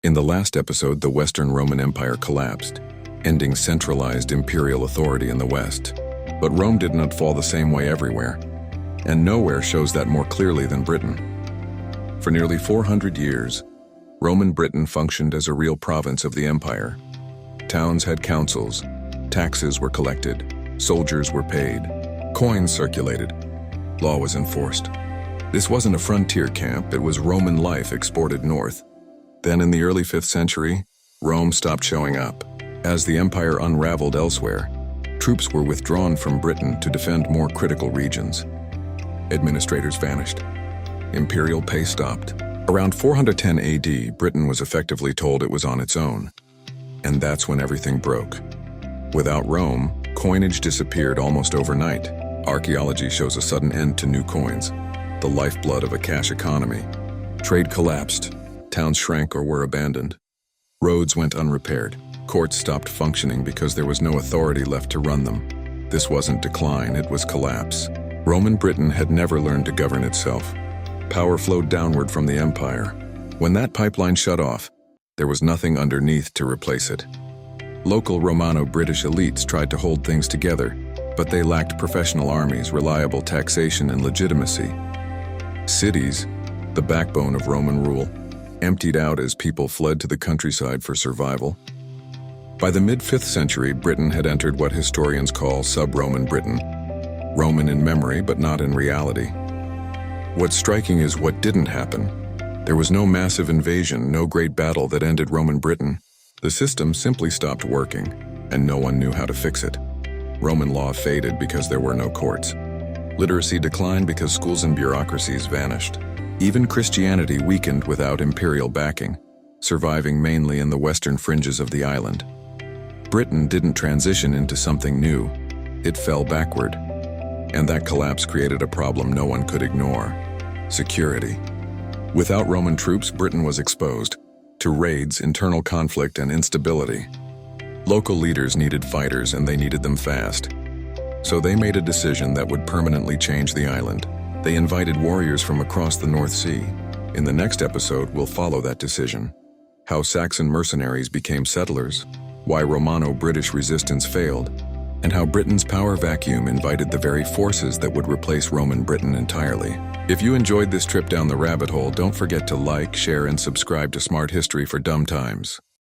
In the last episode, the Western Roman Empire collapsed, ending centralized imperial authority in the West. But Rome did not fall the same way everywhere, and nowhere shows that more clearly than Britain. For nearly 400 years, Roman Britain functioned as a real province of the empire. Towns had councils, taxes were collected, soldiers were paid, coins circulated, law was enforced. This wasn't a frontier camp, it was Roman life exported north. Then in the early 5th century, Rome stopped showing up. As the empire unraveled elsewhere, troops were withdrawn from Britain to defend more critical regions. Administrators vanished. Imperial pay stopped. Around 410 AD, Britain was effectively told it was on its own. And that's when everything broke. Without Rome, coinage disappeared almost overnight. Archaeology shows a sudden end to new coins, the lifeblood of a cash economy. Trade collapsed. Towns shrank or were abandoned. Roads went unrepaired. Courts stopped functioning because there was no authority left to run them. This wasn't decline, it was collapse. Roman Britain had never learned to govern itself. Power flowed downward from the empire. When that pipeline shut off, there was nothing underneath to replace it. Local Romano-British elites tried to hold things together, but they lacked professional armies, reliable taxation, and legitimacy. Cities, the backbone of Roman rule, emptied out as people fled to the countryside for survival. By the mid-5th century, Britain had entered what historians call sub-Roman Britain. Roman in memory, but not in reality. What's striking is what didn't happen. There was no massive invasion, no great battle that ended Roman Britain. The system simply stopped working, and no one knew how to fix it. Roman law faded because there were no courts. Literacy declined because schools and bureaucracies vanished. Even Christianity weakened without imperial backing, surviving mainly in the western fringes of the island. Britain didn't transition into something new. It fell backward. And that collapse created a problem no one could ignore: security. Without Roman troops, Britain was exposed to raids, internal conflict, and instability. Local leaders needed fighters, and they needed them fast. So they made a decision that would permanently change the island. They invited warriors from across the North Sea. In the next episode, we'll follow that decision. How Saxon mercenaries became settlers, why Romano-British resistance failed, and how Britain's power vacuum invited the very forces that would replace Roman Britain entirely. If you enjoyed this trip down the rabbit hole, don't forget to like, share, and subscribe to Smart History for Dumb Times.